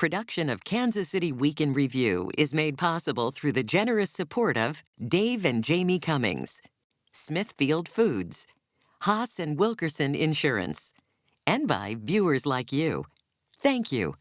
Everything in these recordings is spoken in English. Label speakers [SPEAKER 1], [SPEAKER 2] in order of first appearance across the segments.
[SPEAKER 1] Production of Kansas City Week in Review is made possible through the generous support of Dave and Jamie Cummings, Smithfield Foods, Haas and Wilkerson Insurance, and by viewers like you. Thank you.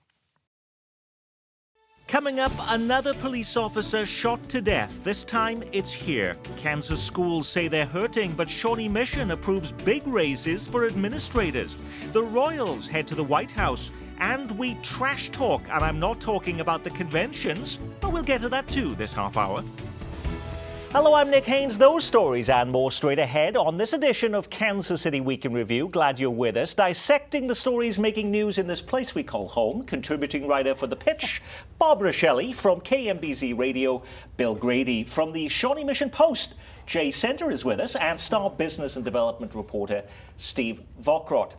[SPEAKER 2] Coming up, another police officer shot to death. This time, it's here. Kansas schools say they're hurting, but Shawnee Mission approves big raises for administrators. The Royals head to the White House, and we trash talk, and I'm not talking about the conventions, but we'll get to that too this half hour. Hello, I'm Nick Haynes. Those stories and more straight ahead on this edition of Kansas City Week in Review. Glad you're with us. Dissecting the stories making news in this place we call home. Contributing writer for The Pitch, Barbara Shelley from KMBZ Radio, Bill Grady from the Shawnee Mission Post. Jay Center is with us, and star business and development reporter Steve Vokrot.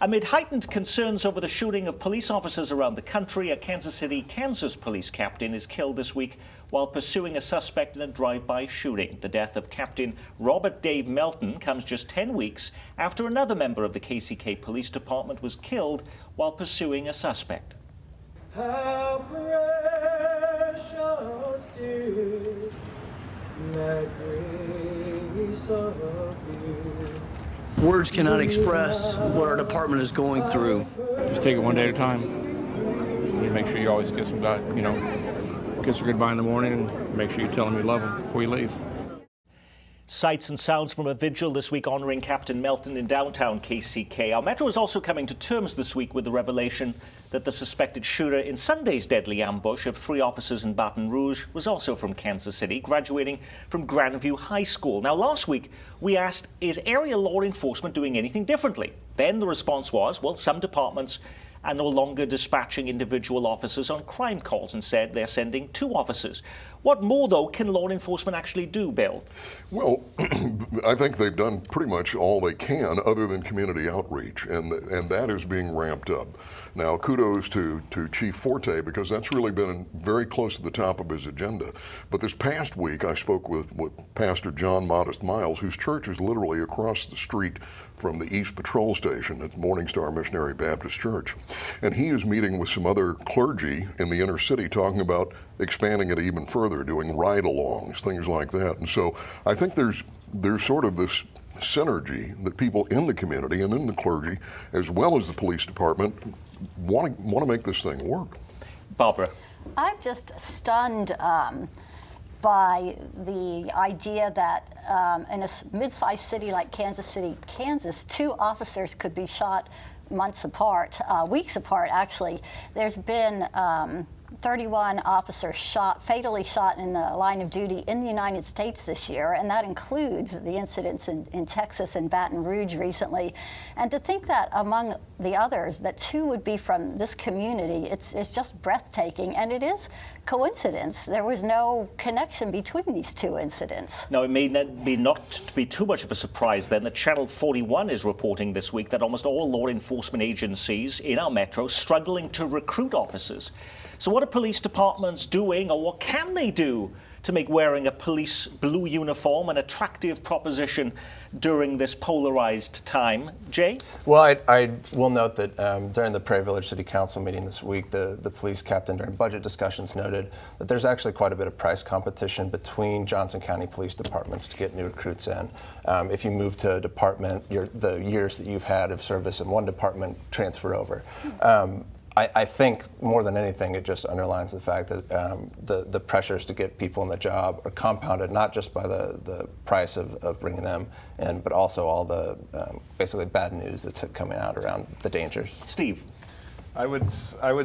[SPEAKER 2] Amid heightened concerns over the shooting of police officers around the country, a Kansas City, Kansas police captain is killed this week while pursuing a suspect in a drive-by shooting. The death of Captain Robert Dave Melton comes just 10 weeks after another member of the KCK Police Department was killed while pursuing a suspect.
[SPEAKER 3] How precious is the grace of you.
[SPEAKER 4] Words cannot express what our department is going through.
[SPEAKER 5] Just take it one day at a time. You make sure you always kiss them, kiss her goodbye in the morning, and make sure you tell them you love them before you leave.
[SPEAKER 2] Sights and sounds from a vigil this week honoring Captain Melton in downtown KCK. Our Metro is also coming to terms this week with the revelation that the suspected shooter in Sunday's deadly ambush of 3 officers in Baton Rouge was also from Kansas City, graduating from Grandview High School. Now, last week, we asked, is area law enforcement doing anything differently? Then the response was, well, some departments are no longer dispatching individual officers on crime calls. Instead, they're sending 2 officers. What more, though, can law enforcement actually do, Bill?
[SPEAKER 6] Well, I think they've done pretty much all they can other than community outreach, and that is being ramped up. Now, kudos to Chief Forte, because that's really been very close to the top of his agenda. But this past week, I spoke with Pastor John Modest Miles, whose church is literally across the street from the East Patrol Station at Morningstar Missionary Baptist Church. And he is meeting with some other clergy in the inner city talking about expanding it even further, doing ride-alongs, things like that. And so I think there's sort of this synergy that people in the community and in the clergy, as well as the police department, want to make this thing work.
[SPEAKER 2] Barbara.
[SPEAKER 7] I'm just stunned by the idea that in a mid-sized city like Kansas City, Kansas, 2 officers could be shot months apart, weeks apart actually. There's been 31 officers fatally shot in the line of duty in the United States this year, and that includes the incidents in Texas and Baton Rouge recently. And to think that among the others, that 2 would be from this community, it's just breathtaking, and it is coincidence. There was no connection between these 2 incidents.
[SPEAKER 2] Now, it may not be too much of a surprise then that Channel 41 is reporting this week that almost all law enforcement agencies in our metro struggling to recruit officers. So what are police departments doing, or what can they do to make wearing a police blue uniform an attractive proposition during this polarized time? Jay?
[SPEAKER 8] Well, I will note that during the Prairie Village City Council meeting this week, the police captain during budget discussions noted that there's actually quite a bit of price competition between Johnson County police departments to get new recruits in. If you move to a department, the years that you've had of service in one department transfer over. I think more than anything, it just underlines the fact that the pressures to get people in the job are compounded not just by the price of bringing them in, but also all the basically bad news that's coming out around the dangers.
[SPEAKER 2] Steve?
[SPEAKER 9] I would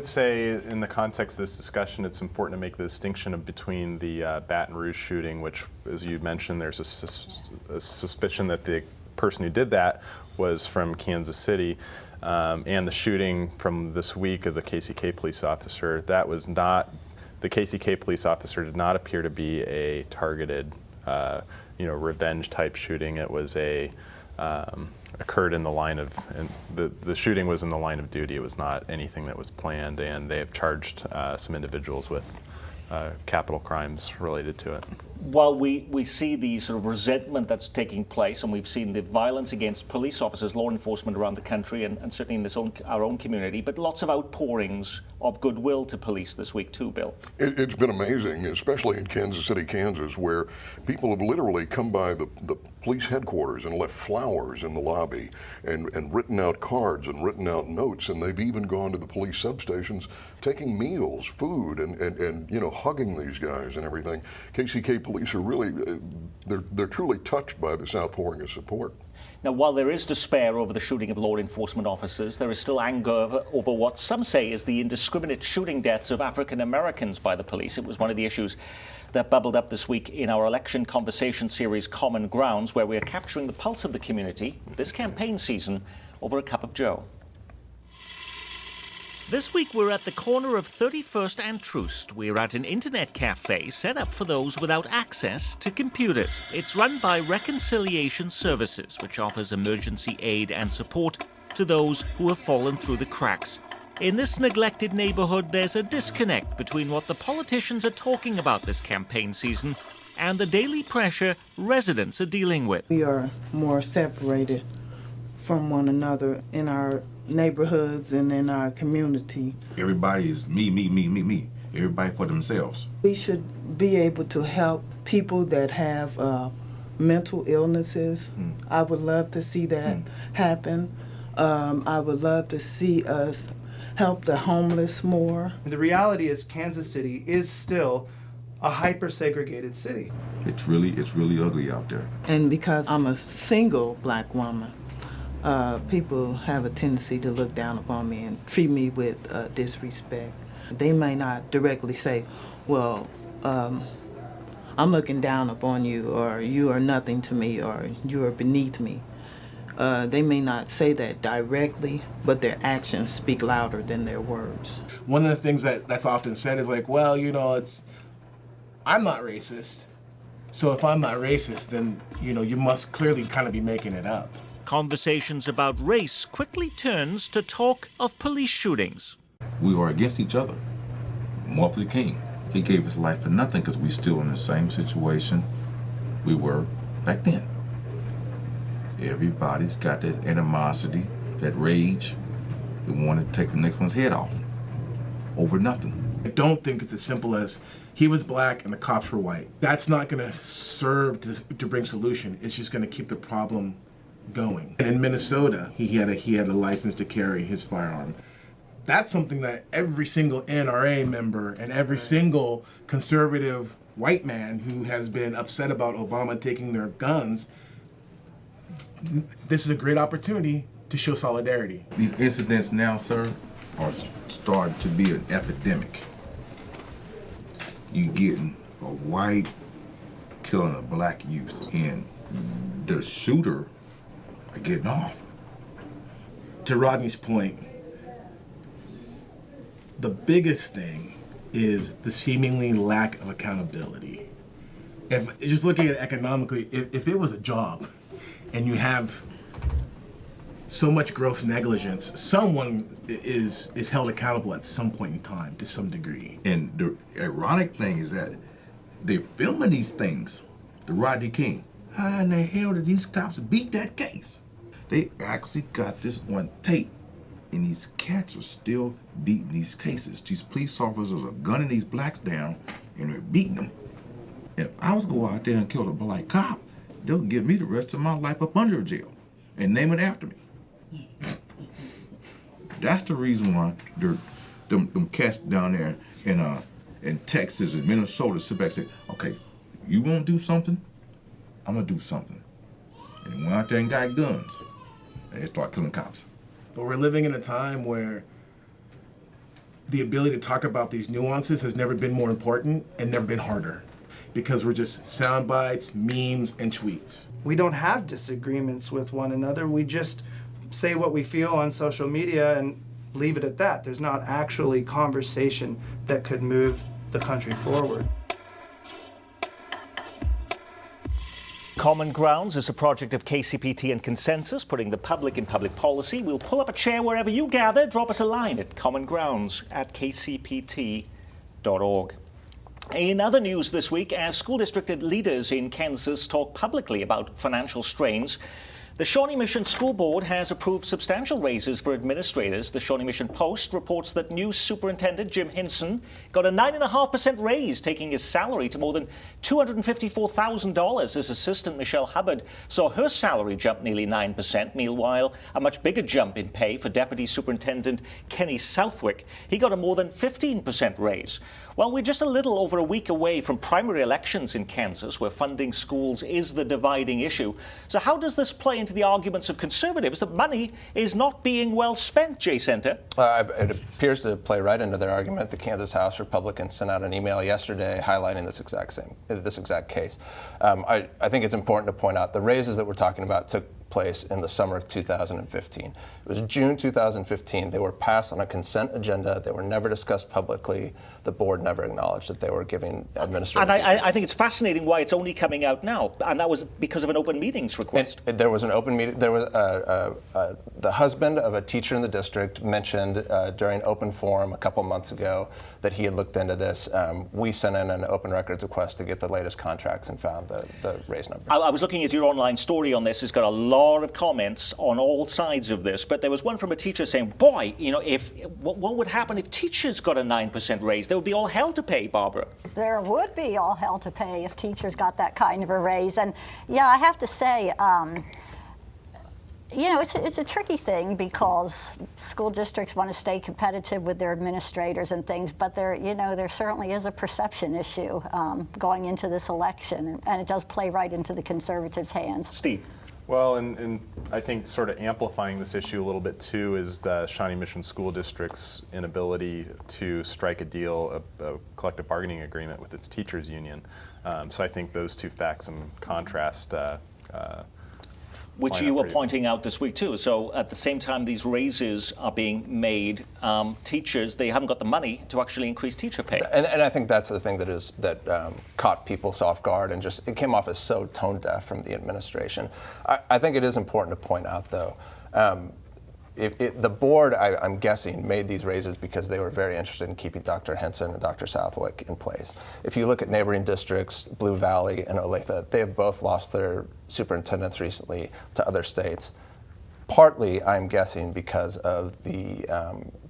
[SPEAKER 9] say in the context of this discussion, it's important to make the distinction between the Baton Rouge shooting, which, as you mentioned, there's a suspicion that the person who did that was from Kansas City. And the shooting from this week of the KCK police officer, that was not, the KCK police officer did not appear to be a targeted, revenge type shooting. It was occurred in the line of, and the shooting was in the line of duty. It was not anything that was planned, and they have charged some individuals with capital crimes related to it.
[SPEAKER 2] While we see the sort of resentment that's taking place, and we've seen the violence against police officers, law enforcement around the country, and certainly in our own community, but lots of outpourings of goodwill to police this week too, Bill.
[SPEAKER 6] It's been amazing, especially in Kansas City, Kansas, where people have literally come by the police headquarters and left flowers in the lobby and written out cards and written out notes, and they've even gone to the police substations taking meals, food, and hugging these guys and everything. KCK police are really, they're truly touched by this outpouring of support.
[SPEAKER 2] Now, while there is despair over the shooting of law enforcement officers, there is still anger over what some say is the indiscriminate shooting deaths of African Americans by the police. It was one of the issues that bubbled up this week in our election conversation series, Common Grounds, where we are capturing the pulse of the community this campaign season over a cup of joe. This week we're at the corner of 31st and Troost. We're at an internet cafe set up for those without access to computers. It's run by Reconciliation Services, which offers emergency aid and support to those who have fallen through the cracks. In this neglected neighborhood, there's a disconnect between what the politicians are talking about this campaign season and the daily pressure residents are dealing with.
[SPEAKER 10] We are more separated from one another in our neighborhoods and in our community.
[SPEAKER 11] Everybody is me. Everybody for themselves.
[SPEAKER 10] We should be able to help people that have mental illnesses. I would love to see that happen. I would love to see us help the homeless more.
[SPEAKER 3] The reality is Kansas City is still a hyper-segregated city.
[SPEAKER 11] It's really ugly out there.
[SPEAKER 10] And because I'm a single black woman, people have a tendency to look down upon me and treat me with disrespect. They may not directly say, well, I'm looking down upon you, or you are nothing to me, or you are beneath me. They may not say that directly, but their actions speak louder than their words.
[SPEAKER 12] One of the things that's often said is like, well, I'm not racist. So if I'm not racist, then, you must clearly kind of be making it up.
[SPEAKER 2] Conversations about race quickly turns to talk of police shootings.
[SPEAKER 11] We are against each other. Martin Luther King, he gave his life for nothing because we're still in the same situation we were back then. Everybody's got that animosity, that rage. They want to take the next one's head off over nothing.
[SPEAKER 12] I don't think it's as simple as he was black and the cops were white. That's not going to serve to bring solution. It's just going to keep the problem going. And in Minnesota, he had a license to carry his firearm. That's something that every single NRA member and every single conservative white man who has been upset about Obama taking their guns, this is a great opportunity to show solidarity.
[SPEAKER 11] These incidents now, sir, are starting to be an epidemic. You getting a white killing a black youth, and the shooter are getting off.
[SPEAKER 12] To Rodney's point, the biggest thing is the seemingly lack of accountability. Just looking at it economically, if it was a job and you have so much gross negligence, someone is held accountable at some point in time to some degree.
[SPEAKER 11] And the ironic thing is that they're filming these things, the Rodney King. How in the hell did these cops beat that case? They actually got this on tape, and these cats are still beating these cases. These police officers are gunning these blacks down, and they're beating them. If I was to go out there and kill a black cop, they'll give me the rest of my life up under jail and name it after me. That's the reason why them cats down there in Texas and Minnesota sit back and say, okay, you won't do something, I'm gonna do something. And they went out there and got guns. And they start killing cops.
[SPEAKER 12] But we're living in a time where the ability to talk about these nuances has never been more important and never been harder, because we're just sound bites, memes, and tweets.
[SPEAKER 3] We don't have disagreements with one another. We just say what we feel on social media and leave it at that. There's not actually conversation that could move the country forward.
[SPEAKER 2] Common Grounds is a project of KCPT and Consensus, putting the public in public policy. We'll pull up a chair wherever you gather. Drop us a line at commongrounds@kcpt.org. In other news this week, as school district leaders in Kansas talk publicly about financial strains, The Shawnee Mission School Board has approved substantial raises for administrators. The Shawnee Mission Post reports that new Superintendent Jim Hinson got a 9.5% raise, taking his salary to more than $254,000. His assistant, Michelle Hubbard, saw her salary jump nearly 9%. Meanwhile, a much bigger jump in pay for Deputy Superintendent Kenny Southwick. He got a more than 15% raise. Well, we're just a little over a week away from primary elections in Kansas, where funding schools is the dividing issue. So how does this play into the arguments of conservatives that money is not being well spent, Jay Center?
[SPEAKER 8] It appears to play right into their argument. The Kansas House Republicans sent out an email yesterday highlighting this exact case. I think it's important to point out the raises that we're talking about took place in the summer of 2015. It was June 2015. They were passed on a consent agenda. They were never discussed publicly. The board never acknowledged that they were giving administrators.
[SPEAKER 2] And I think it's fascinating why it's only coming out now, and that was because of an open meetings request.
[SPEAKER 8] There was an open meeting. There was the husband of a teacher in the district mentioned during open forum a couple months ago that he had looked into this. We sent in an open records request to get the latest contracts and found the raise number.
[SPEAKER 2] I was looking at your online story on this. It's got a lot of comments on all sides of this, but there was one from a teacher saying, boy, you know, what would happen if teachers got a 9% raise? There would be all hell to pay, Barbara.
[SPEAKER 7] There would be all hell to pay if teachers got that kind of a raise. And yeah, I have to say, you know, it's a tricky thing because school districts want to stay competitive with their administrators and things, but there certainly is a perception issue going into this election, and it does play right into the conservatives' hands.
[SPEAKER 2] Steve.
[SPEAKER 9] Well, and I think sort of amplifying this issue a little bit too is the Shawnee Mission School District's inability to strike a deal, a collective bargaining agreement with its teachers union. So I think those two facts in contrast.
[SPEAKER 2] Which you were pointing out this week too. So at the same time these raises are being made, teachers, they haven't got the money to actually increase teacher pay.
[SPEAKER 8] And I think that's the thing that caught people off guard and just it came off as so tone deaf from the administration. I think it is important to point out though, the board, I'm guessing, made these raises because they were very interested in keeping Dr. Hinson and Dr. Southwick in place. If you look at neighboring districts, Blue Valley and Olathe, they have both lost their superintendents recently to other states. Partly, I'm guessing, because of the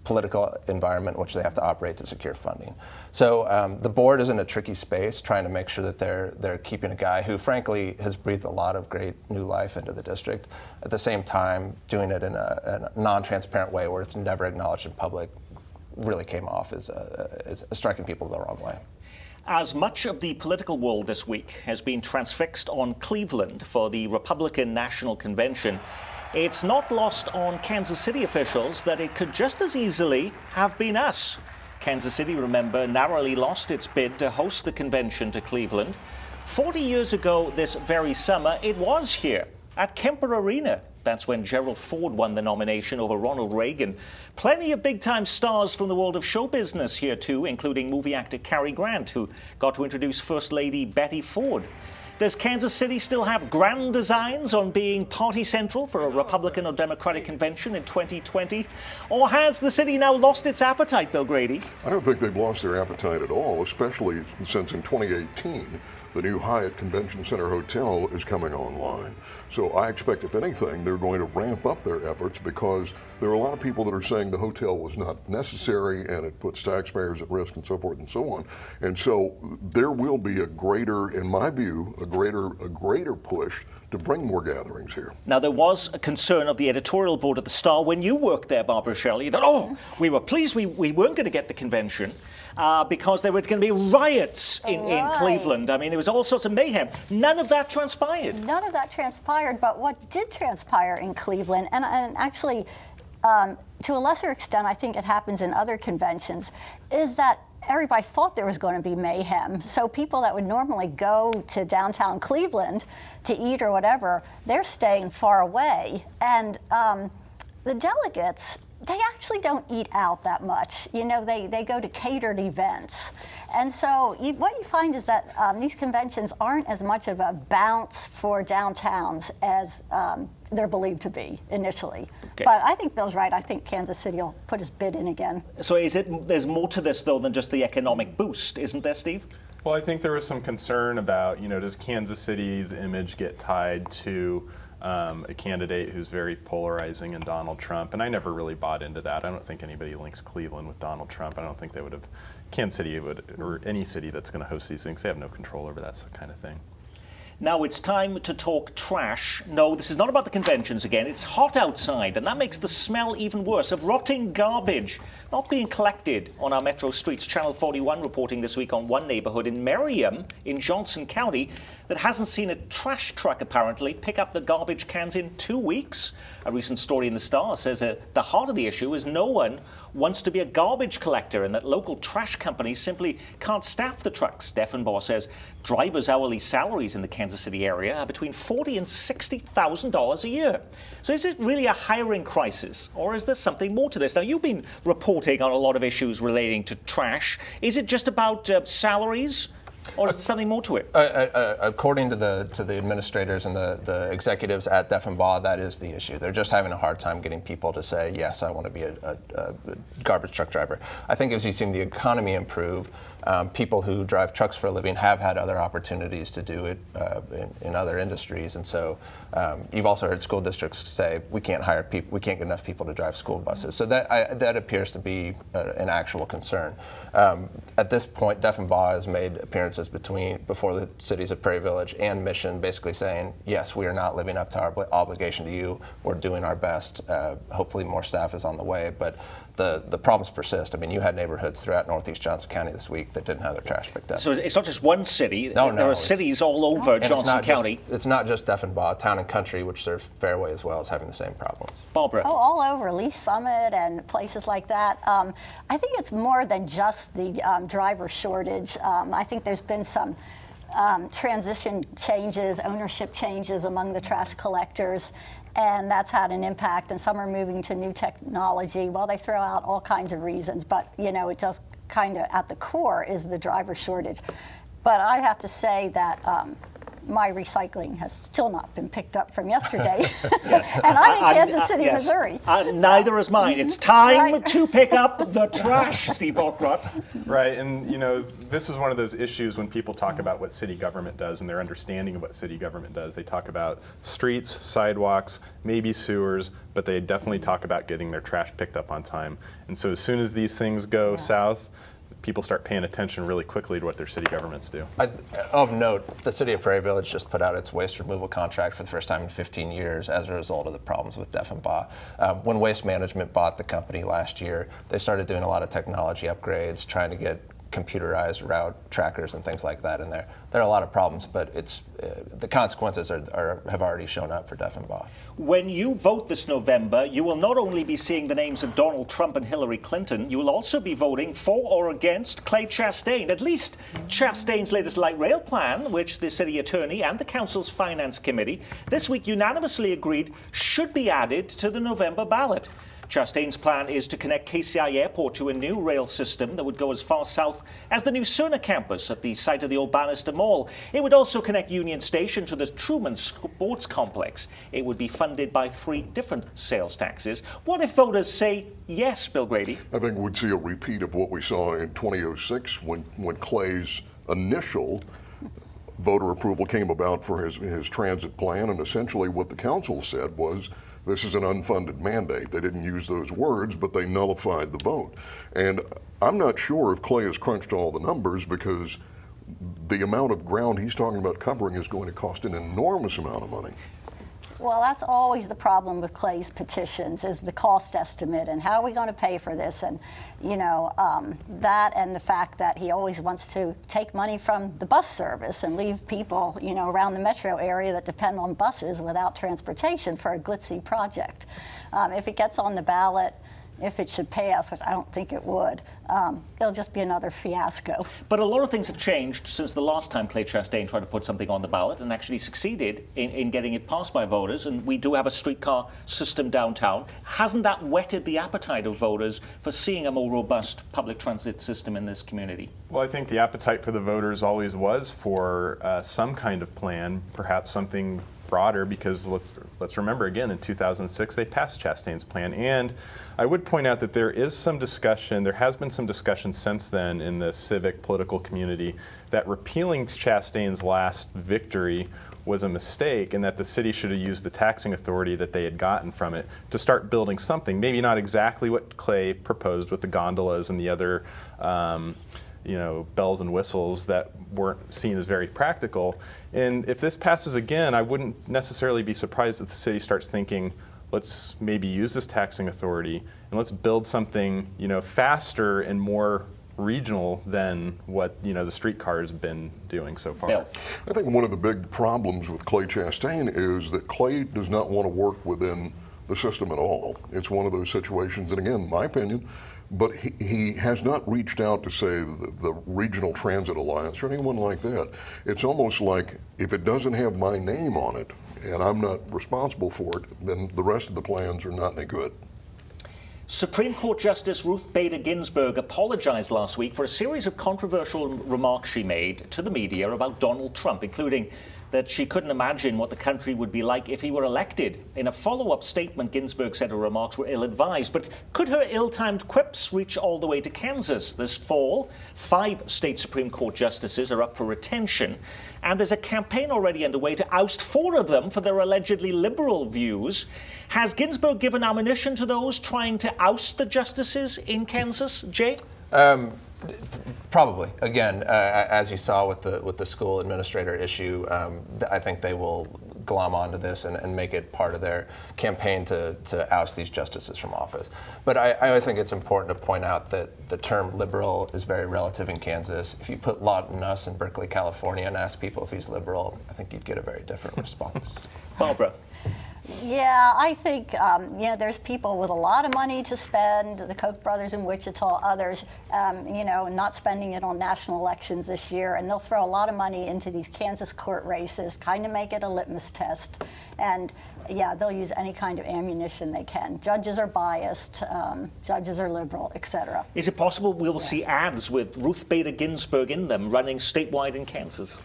[SPEAKER 8] political environment in which they have to operate to secure funding. So the board is in a tricky space, trying to make sure that they're keeping a guy who, frankly, has breathed a lot of great new life into the district. At the same time, doing it in a non-transparent way where it's never acknowledged in public really came off as striking people the wrong way.
[SPEAKER 2] As much of the political world this week has been transfixed on Cleveland for the Republican National Convention, it's not lost on Kansas City officials that it could just as easily have been us. Kansas City, remember, narrowly lost its bid to host the convention to Cleveland. 40 years ago this very summer, it was here at Kemper Arena. That's when Gerald Ford won the nomination over Ronald Reagan. Plenty of big-time stars from the world of show business here too, including movie actor Cary Grant, who got to introduce First Lady Betty Ford. Does Kansas City still have grand designs on being party central for a Republican or Democratic convention in 2020? Or has the city now lost its appetite, Bill Grady?
[SPEAKER 6] I don't think they've lost their appetite at all, especially since in 2018, the new Hyatt Convention Center Hotel is coming online. So I expect, if anything, they're going to ramp up their efforts because there are a lot of people that are saying the hotel was not necessary and it puts taxpayers at risk and so forth and so on. And so there will be a greater, in my view, a greater push to bring more gatherings here.
[SPEAKER 2] Now, there was a concern of the editorial board at the Star when you worked there, Barbara Shelley, that, we were pleased we weren't going to get the convention because there were going to be riots in Cleveland. I mean, there was all sorts of mayhem. None of that transpired.
[SPEAKER 7] None of that transpired, but what did transpire in Cleveland, and actually, to a lesser extent, I think it happens in other conventions, is that everybody thought there was going to be mayhem. So people that would normally go to downtown Cleveland to eat or whatever, they're staying far away. And the delegates, they actually don't eat out that much. You know, they go to catered events. And so what you find is that these conventions aren't as much of a bounce for downtowns as they're believed to be initially. Okay. But I think Bill's right. I think Kansas City will put his bid in again.
[SPEAKER 2] So there's more to this, though, than just the economic boost, isn't there, Steve?
[SPEAKER 9] Well, I think there was some concern about, does Kansas City's image get tied to a candidate who's very polarizing in Donald Trump, and I never really bought into that. I don't think anybody links Cleveland with Donald Trump. I don't think they would have, Kansas City would, or any city that's going to host these things, they have no control over that kind of thing.
[SPEAKER 2] Now it's time to talk trash. No, this is not about the conventions again. It's hot outside, and that makes the smell even worse of rotting garbage not being collected on our metro streets. Channel 41 reporting this week on one neighborhood in Merriam in Johnson County that hasn't seen a trash truck apparently pick up the garbage cans in 2 weeks. A recent story in the Star says the heart of the issue is no one wants to be a garbage collector and that local trash companies simply can't staff the trucks. Deffenbaugh says drivers' hourly salaries in the Kansas City area are between $40,000 and $60,000 a year. So is it really a hiring crisis, or is there something more to this? Now, you've been reporting on a lot of issues relating to trash. Is it just about salaries? Or is there something more to it?
[SPEAKER 8] According to the administrators and the executives at Deffenbaugh, that is the issue. They're just having a hard time getting people to say, yes, I want to be a garbage truck driver. I think as you've seen the economy improve, people who drive trucks for a living have had other opportunities to do it in other industries. And so you've also heard school districts say, we can't hire people, we can't get enough people to drive school buses. So that appears to be an actual concern. At this point, Deffenbaugh has made appearances before the cities of Prairie Village and Mission, basically saying, yes, we are not living up to our obligation to you. We're doing our best. Hopefully more staff is on the way, but the problems persist. I mean, you had neighborhoods throughout Northeast Johnson County this week that didn't have their trash picked up.
[SPEAKER 2] So it's not just one city.
[SPEAKER 8] No,
[SPEAKER 2] there are cities all over Johnson County.
[SPEAKER 8] It's not just Deffenbaugh. Town and Country, which serves Fairway as well, is having the same problems.
[SPEAKER 2] Barbara.
[SPEAKER 7] Oh, all over. Lee Summit and places like that. I think it's more than just the driver shortage. I think there's been some transition changes, ownership changes among the trash collectors, and that's had an impact, and some are moving to new technology. Well, they throw out all kinds of reasons, but you know, it just kind of at the core is the driver shortage. But I have to say that my recycling has still not been picked up from yesterday. And I'm in Kansas City, Missouri.
[SPEAKER 2] Neither is mine. It's time to pick up the trash, Steve Alcrott.
[SPEAKER 9] Right, and you know, this is one of those issues when people talk about what city government does and their understanding of what city government does. They talk about streets, sidewalks, maybe sewers, but they definitely talk about getting their trash picked up on time. And so as soon as these things go south, people start paying attention really quickly to what their city governments do.
[SPEAKER 8] Of note, the city of Prairie Village just put out its waste removal contract for the first time in 15 years as a result of the problems with Deffenbaugh. When Waste Management bought the company last year, they started doing a lot of technology upgrades, trying to get computerized route trackers and things like that in there. There are a lot of problems, but it's the consequences have already shown up for Deffenbaugh.
[SPEAKER 2] When you vote this November, you will not only be seeing the names of Donald Trump and Hillary Clinton, you will also be voting for or against Clay Chastain, at least Chastain's latest light rail plan, which the city attorney and the council's finance committee this week unanimously agreed should be added to the November ballot. Chastain's plan is to connect KCI Airport to a new rail system that would go as far south as the new Cerner campus at the site of the old Bannister Mall. It would also connect Union Station to the Truman Sports Complex. It would be funded by 3 different sales taxes. What if voters say yes, Bill Grady?
[SPEAKER 6] I think we'd see a repeat of what we saw in 2006 when Clay's initial voter approval came about for his transit plan, and essentially what the council said was, this is an unfunded mandate. They didn't use those words, but they nullified the vote. And I'm not sure if Clay has crunched all the numbers, because the amount of ground he's talking about covering is going to cost an enormous amount of money.
[SPEAKER 7] Well, that's always the problem with Clay's petitions, is the cost estimate and how are we going to pay for this, and you know, that, and the fact that he always wants to take money from the bus service and leave people, you know, around the metro area that depend on buses without transportation for a glitzy project. If it gets on the ballot, if it should pass, which I don't think it would, it'll just be another fiasco.
[SPEAKER 2] But a lot of things have changed since the last time Clay Chastain tried to put something on the ballot and actually succeeded in getting it passed by voters, and we do have a streetcar system downtown. Hasn't that whetted the appetite of voters for seeing a more robust public transit system in this community?
[SPEAKER 9] Well, I think the appetite for the voters always was for some kind of plan, perhaps something broader because let's remember again, in 2006 they passed Chastain's plan. And I would point out that there has been some discussion since then in the civic political community that repealing Chastain's last victory was a mistake, and that the city should have used the taxing authority that they had gotten from it to start building something. Maybe not exactly what Clay proposed with the gondolas and the other bells and whistles that weren't seen as very practical. And if this passes again, I wouldn't necessarily be surprised if the city starts thinking, let's maybe use this taxing authority and let's build something, faster and more regional than what the streetcar has been doing so far.
[SPEAKER 6] Bill. I think one of the big problems with Clay Chastain is that Clay does not want to work within the system at all. It's one of those situations, and again, my opinion, but he has not reached out to, say, the Regional Transit Alliance or anyone like that. It's almost like if it doesn't have my name on it and I'm not responsible for it, then the rest of the plans are not any good.
[SPEAKER 2] Supreme Court Justice Ruth Bader Ginsburg apologized last week for a series of controversial remarks she made to the media about Donald Trump, including that she couldn't imagine what the country would be like if he were elected. In a follow-up statement, Ginsburg said her remarks were ill-advised, but could her ill-timed quips reach all the way to Kansas? This fall, 5 state Supreme Court justices are up for retention, and there's a campaign already underway to oust 4 of them for their allegedly liberal views. Has Ginsburg given ammunition to those trying to oust the justices in Kansas, Jay?
[SPEAKER 8] Probably. Again, as you saw with the school administrator issue, I think they will glom onto this and make it part of their campaign to oust these justices from office. But I always think it's important to point out that the term liberal is very relative in Kansas. If you put Lawton Nuss in Berkeley, California, and ask people if he's liberal, I think you'd get a very different response.
[SPEAKER 2] Barbara.
[SPEAKER 7] Yeah, I think, there's people with a lot of money to spend, the Koch brothers in Wichita, others, not spending it on national elections this year, and they'll throw a lot of money into these Kansas court races, kind of make it a litmus test, and yeah, they'll use any kind of ammunition they can. Judges are biased, judges are liberal, etc.
[SPEAKER 2] Is it possible we'll see ads with Ruth Bader Ginsburg in them running statewide in Kansas?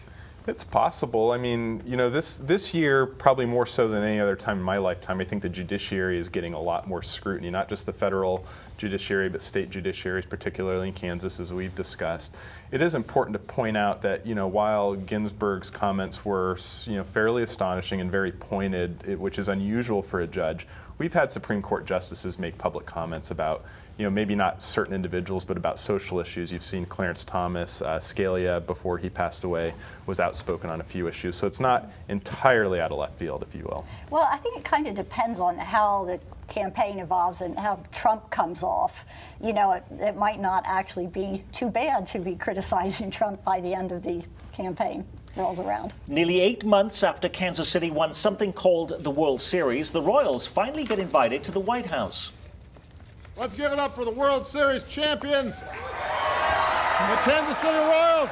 [SPEAKER 9] It's possible. I mean, this year, probably more so than any other time in my lifetime, I think the judiciary is getting a lot more scrutiny, not just the federal judiciary, but state judiciaries, particularly in Kansas, as we've discussed. It is important to point out that, while Ginsburg's comments were, fairly astonishing and very pointed, which is unusual for a judge, we've had Supreme Court justices make public comments about, maybe not certain individuals, but about social issues. You've seen Clarence Thomas, Scalia, before he passed away, was outspoken on a few issues. So it's not entirely out of left field, if you will.
[SPEAKER 7] Well, I think it kind of depends on how the campaign evolves and how Trump comes off. It might not actually be too bad to be criticizing Trump by the end of the campaign rolls around.
[SPEAKER 2] Nearly 8 months after Kansas City won something called the World Series, the Royals finally get invited to the White House.
[SPEAKER 13] Let's give it up for the World Series champions, the Kansas City Royals.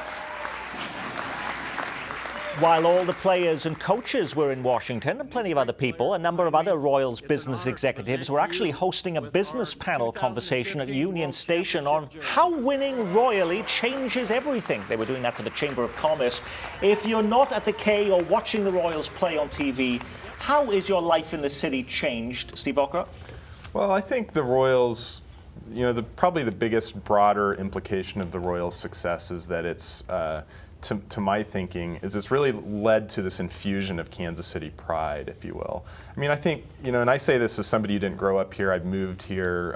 [SPEAKER 2] While all the players and coaches were in Washington, and plenty of other people, a number of other Royals business executives were actually hosting a business panel conversation at Union Station on how winning royally changes everything. They were doing that for the Chamber of Commerce. If you're not at the K or watching the Royals play on TV, how is your life in the city changed, Steve Okra?
[SPEAKER 9] Well, I think the Royals, probably the biggest, broader implication of the Royals' success is that it's, to my thinking, is it's really led to this infusion of Kansas City pride, if you will. I mean, I think, and I say this as somebody who didn't grow up here, I've moved here,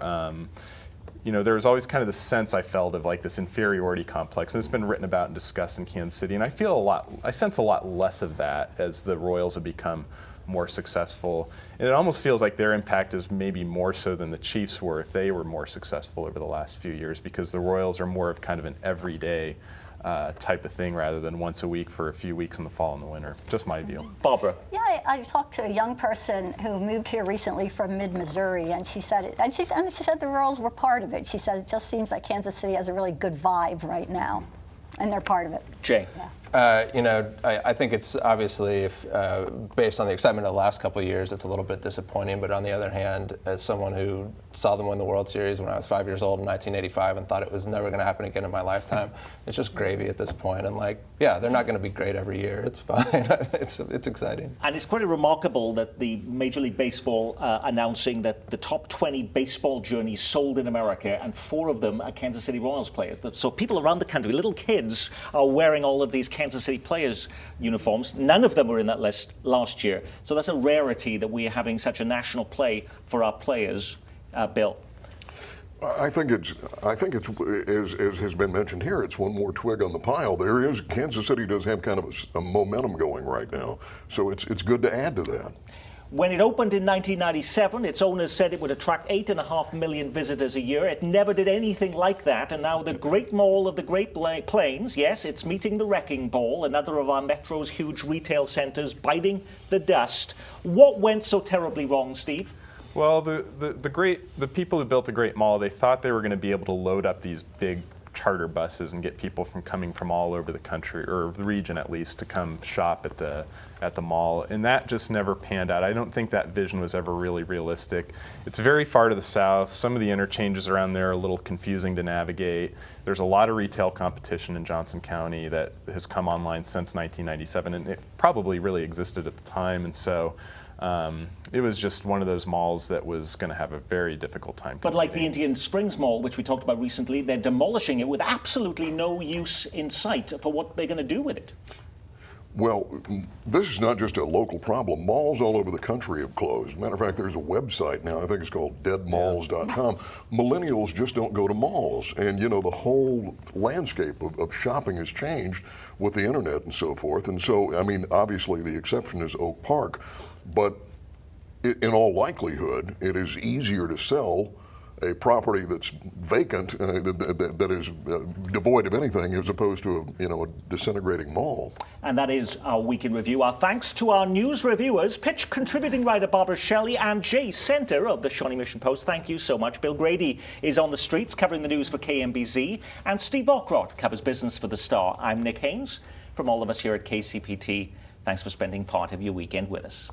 [SPEAKER 9] there was always kind of the sense I felt of like this inferiority complex, and it's been written about and discussed in Kansas City, and I sense a lot less of that as the Royals have become more successful. And it almost feels like their impact is maybe more so than the Chiefs were if they were more successful over the last few years, because the Royals are more of kind of an everyday type of thing rather than once a week for a few weeks in the fall and the winter. Just my view.
[SPEAKER 2] Barbara.
[SPEAKER 7] Yeah, I talked to a young person who moved here recently from mid-Missouri, and she said she said the Royals were part of it. She said it just seems like Kansas City has a really good vibe right now, and they're part of it.
[SPEAKER 2] Jay.
[SPEAKER 7] Yeah.
[SPEAKER 8] I think it's obviously, based on the excitement of the last couple of years, it's a little bit disappointing. But on the other hand, as someone who saw them win the World Series when I was 5 years old in 1985 and thought it was never going to happen again in my lifetime, it's just gravy at this point. And they're not going to be great every year. It's fine. It's exciting.
[SPEAKER 2] And it's quite remarkable that the Major League Baseball announcing that the top 20 baseball jerseys sold in America, and 4 of them are Kansas City Royals players. So people around the country, little kids, are wearing all of these Kansas City players' uniforms. None of them were in that list last year. So that's a rarity that we are having such a national play for our players. Bill?
[SPEAKER 6] I think it's as has been mentioned here, it's one more twig on the pile. Kansas City does have kind of a momentum going right now, so it's good to add to that.
[SPEAKER 2] When it opened in 1997, its owners said it would attract 8.5 million visitors a year. It never did anything like that, and now the Great Mall of the Great Plains, yes, it's meeting the wrecking ball, another of our metro's huge retail centers biting the dust. What went so terribly wrong, Steve?
[SPEAKER 9] Well, the people who built the Great Mall, they thought they were going to be able to load up these big charter buses and get people coming from all over the country, or the region at least, to come shop at the mall, and that just never panned out. I don't think that vision was ever really realistic. It's very far to the south. Some of the interchanges around there are a little confusing to navigate. There's a lot of retail competition in Johnson County that has come online since 1997, and it probably really existed at the time, and so it was just one of those malls that was going to have a very difficult time competing.
[SPEAKER 2] But like the Indian Springs Mall, which we talked about recently, they're demolishing it with absolutely no use in sight for what they're going to do with it.
[SPEAKER 6] Well, this is not just a local problem. Malls all over the country have closed. Matter of fact, there's a website now, I think it's called deadmalls.com. Millennials just don't go to malls. And, the whole landscape of shopping has changed with the internet and so forth. And so, obviously the exception is Oak Park. But in all likelihood, it is easier to sell a property that's vacant, that is devoid of anything, as opposed to a disintegrating mall.
[SPEAKER 2] And that is our Week in Review. Our thanks to our news reviewers, Pitch contributing writer Barbara Shelley and Jay Center of the Shawnee Mission Post. Thank you so much. Bill Grady is on the streets covering the news for KMBZ, and Steve Ockrott covers business for The Star. I'm Nick Haynes. From all of us here at KCPT, thanks for spending part of your weekend with us.